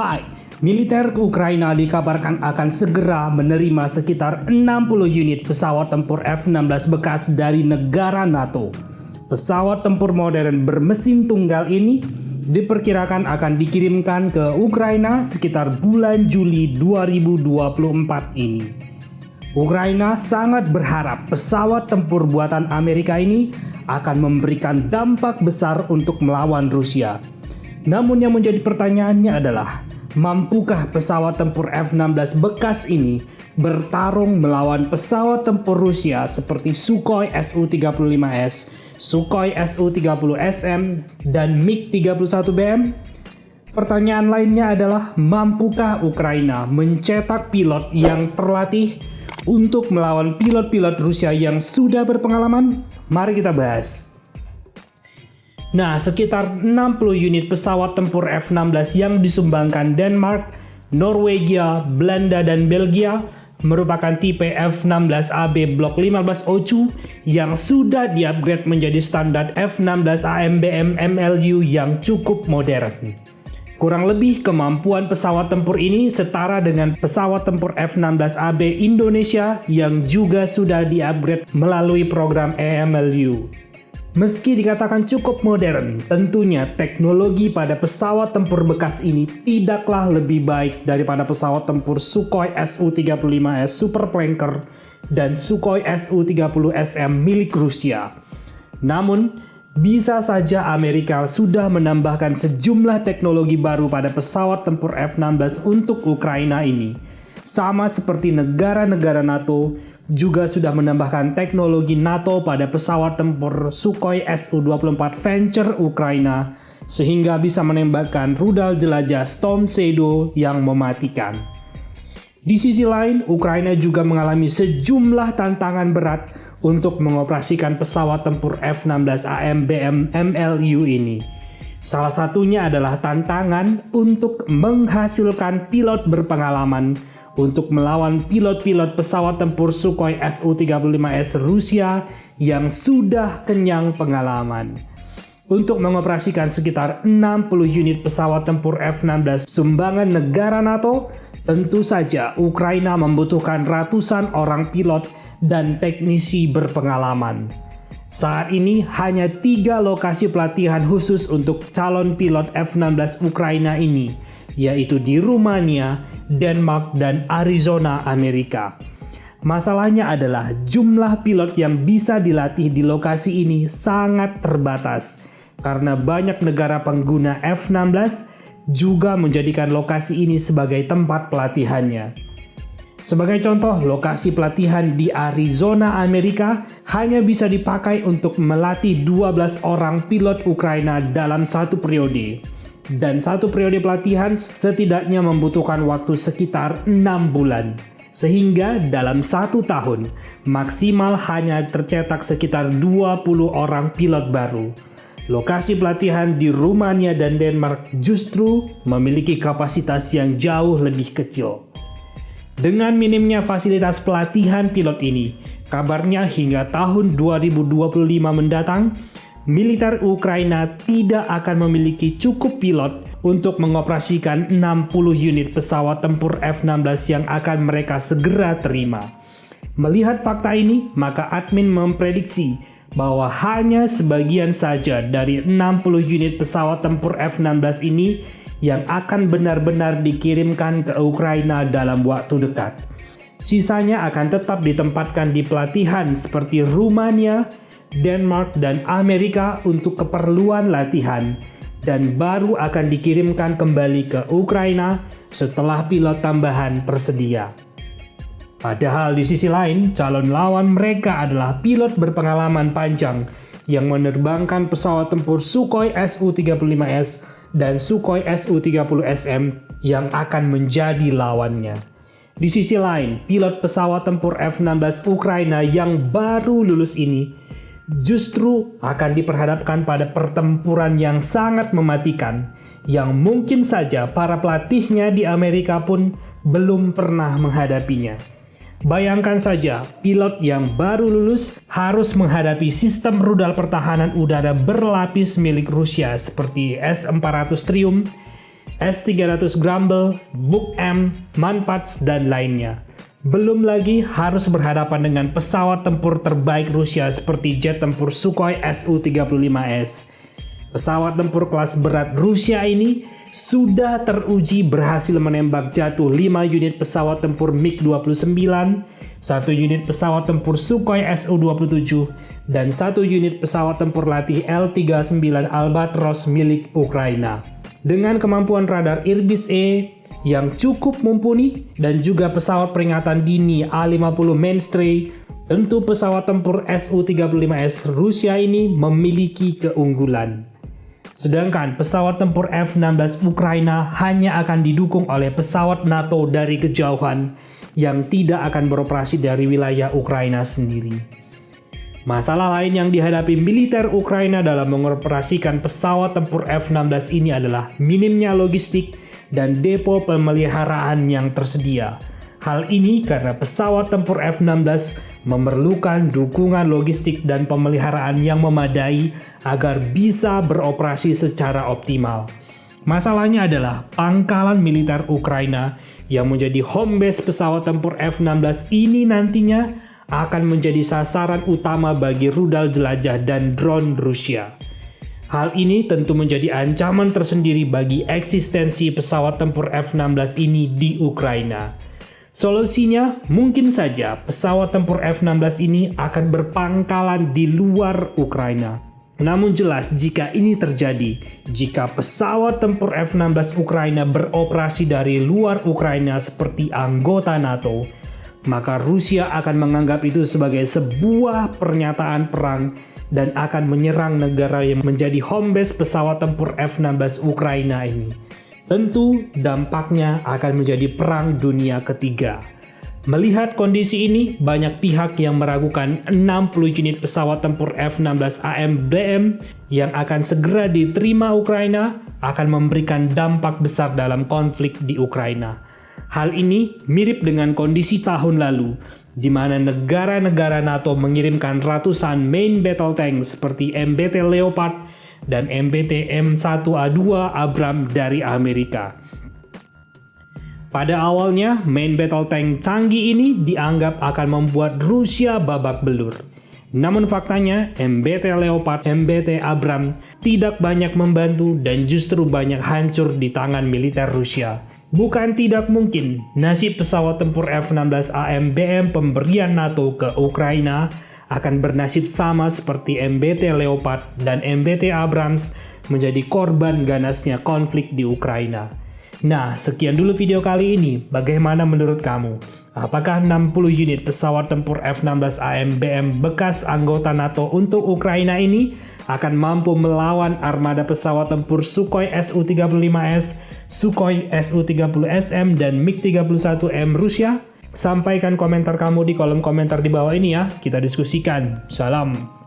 Hai, militer Ukraina dikabarkan akan segera menerima sekitar 60 unit pesawat tempur F-16 bekas dari negara NATO. Pesawat tempur modern bermesin tunggal ini diperkirakan akan dikirimkan ke Ukraina sekitar bulan Juli 2024 ini. Ukraina sangat berharap pesawat tempur buatan Amerika ini akan memberikan dampak besar untuk melawan Rusia. Namun yang menjadi pertanyaannya adalah, mampukah pesawat tempur F-16 bekas ini bertarung melawan pesawat tempur Rusia seperti Sukhoi Su-35S, Sukhoi Su-30SM, dan MiG-31BM? Pertanyaan lainnya adalah, mampukah Ukraina mencetak pilot yang terlatih untuk melawan pilot-pilot Rusia yang sudah berpengalaman? Mari kita bahas. Nah, sekitar 60 unit pesawat tempur F-16 yang disumbangkan Denmark, Norwegia, Belanda, dan Belgia merupakan tipe F-16AB Block 15 OCU yang sudah di-upgrade menjadi standar F-16 AMBM MLU yang cukup modern. Kurang lebih kemampuan pesawat tempur ini setara dengan pesawat tempur F-16AB Indonesia yang juga sudah di-upgrade melalui program EMLU. Meski dikatakan cukup modern, tentunya teknologi pada pesawat tempur bekas ini tidaklah lebih baik daripada pesawat tempur Sukhoi Su-35S Super Flanker dan Sukhoi Su-30SM milik Rusia. Namun, bisa saja Amerika sudah menambahkan sejumlah teknologi baru pada pesawat tempur F-16 untuk Ukraina ini. Sama seperti negara-negara NATO juga sudah menambahkan teknologi NATO pada pesawat tempur Sukhoi Su-24 Venture Ukraina sehingga bisa menembakkan rudal jelajah Storm Shadow yang mematikan. Di sisi lain, Ukraina juga mengalami sejumlah tantangan berat untuk mengoperasikan pesawat tempur F-16 AMBM MLU ini. Salah satunya adalah tantangan untuk menghasilkan pilot berpengalaman untuk melawan pilot-pilot pesawat tempur Sukhoi Su-35S Rusia yang sudah kenyang pengalaman. Untuk mengoperasikan sekitar 60 unit pesawat tempur F-16 sumbangan negara NATO, tentu saja Ukraina membutuhkan ratusan orang pilot dan teknisi berpengalaman. Saat ini hanya 3 lokasi pelatihan khusus untuk calon pilot F-16 Ukraina ini, yaitu di Rumania, Denmark, dan Arizona, Amerika. Masalahnya adalah jumlah pilot yang bisa dilatih di lokasi ini sangat terbatas, karena banyak negara pengguna F-16 juga menjadikan lokasi ini sebagai tempat pelatihannya. Sebagai contoh, lokasi pelatihan di Arizona, Amerika hanya bisa dipakai untuk melatih 12 orang pilot Ukraina dalam satu periode. Dan satu periode pelatihan setidaknya membutuhkan waktu sekitar 6 bulan. Sehingga dalam 1 tahun, maksimal hanya tercetak sekitar 20 orang pilot baru. Lokasi pelatihan di Rumania dan Denmark justru memiliki kapasitas yang jauh lebih kecil. Dengan minimnya fasilitas pelatihan pilot ini, kabarnya hingga tahun 2025 mendatang, militer Ukraina tidak akan memiliki cukup pilot untuk mengoperasikan 60 unit pesawat tempur F-16 yang akan mereka segera terima. Melihat fakta ini, maka admin memprediksi bahwa hanya sebagian saja dari 60 unit pesawat tempur F-16 ini yang akan benar-benar dikirimkan ke Ukraina dalam waktu dekat. Sisanya akan tetap ditempatkan di pelatihan seperti Rumania, Denmark, dan Amerika untuk keperluan latihan, dan baru akan dikirimkan kembali ke Ukraina setelah pilot tambahan tersedia. Padahal di sisi lain, calon lawan mereka adalah pilot berpengalaman panjang yang menerbangkan pesawat tempur Sukhoi Su-35S dan Sukhoi Su-30SM yang akan menjadi lawannya. Di sisi lain, pilot pesawat tempur F-16 Ukraina yang baru lulus ini justru akan diperhadapkan pada pertempuran yang sangat mematikan, yang mungkin saja para pelatihnya di Amerika pun belum pernah menghadapinya. Bayangkan saja, pilot yang baru lulus harus menghadapi sistem rudal pertahanan udara berlapis milik Rusia seperti S-400 Triumph, S-300 Grumble, Buk M, Manpats, dan lainnya. Belum lagi harus berhadapan dengan pesawat tempur terbaik Rusia seperti jet tempur Sukhoi Su-35S. Pesawat tempur kelas berat Rusia ini sudah teruji berhasil menembak jatuh 5 unit pesawat tempur MiG-29, 1 unit pesawat tempur Sukhoi Su-27, dan 1 unit pesawat tempur latih L-39 Albatros milik Ukraina. Dengan kemampuan radar Irbis-E yang cukup mumpuni dan juga pesawat peringatan dini A-50 Mainstay, tentu pesawat tempur Su-35S Rusia ini memiliki keunggulan. Sedangkan pesawat tempur F-16 Ukraina hanya akan didukung oleh pesawat NATO dari kejauhan yang tidak akan beroperasi dari wilayah Ukraina sendiri. Masalah lain yang dihadapi militer Ukraina dalam mengoperasikan pesawat tempur F-16 ini adalah minimnya logistik dan depo pemeliharaan yang tersedia. Hal ini karena pesawat tempur F-16 memerlukan dukungan logistik dan pemeliharaan yang memadai agar bisa beroperasi secara optimal. Masalahnya adalah pangkalan militer Ukraina yang menjadi home base pesawat tempur F-16 ini nantinya akan menjadi sasaran utama bagi rudal jelajah dan drone Rusia. Hal ini tentu menjadi ancaman tersendiri bagi eksistensi pesawat tempur F-16 ini di Ukraina. Solusinya mungkin saja pesawat tempur F-16 ini akan berpangkalan di luar Ukraina. Namun jelas jika ini terjadi, jika pesawat tempur F-16 Ukraina beroperasi dari luar Ukraina seperti anggota NATO, maka Rusia akan menganggap itu sebagai sebuah pernyataan perang dan akan menyerang negara yang menjadi home base pesawat tempur F-16 Ukraina ini. Tentu dampaknya akan menjadi perang dunia ketiga. Melihat kondisi ini, banyak pihak yang meragukan 60 unit pesawat tempur F-16 AMBM yang akan segera diterima Ukraina akan memberikan dampak besar dalam konflik di Ukraina. Hal ini mirip dengan kondisi tahun lalu, di mana negara-negara NATO mengirimkan ratusan main battle tank seperti MBT Leopard dan MBT M1A2 Abrams dari Amerika. Pada awalnya, main battle tank canggih ini dianggap akan membuat Rusia babak belur. Namun faktanya, MBT Leopard, MBT Abrams tidak banyak membantu dan justru banyak hancur di tangan militer Rusia. Bukan tidak mungkin, nasib pesawat tempur F-16 AMBM pemberian NATO ke Ukraina akan bernasib sama seperti MBT Leopard dan MBT Abrams menjadi korban ganasnya konflik di Ukraina. Nah, sekian dulu video kali ini. Bagaimana menurut kamu? Apakah 60 unit pesawat tempur F-16 AMBM bekas anggota NATO untuk Ukraina ini akan mampu melawan armada pesawat tempur Sukhoi Su-35S, Sukhoi Su-30SM, dan MiG-31M Rusia? Sampaikan komentar kamu di kolom komentar di bawah ini ya, kita diskusikan. Salam.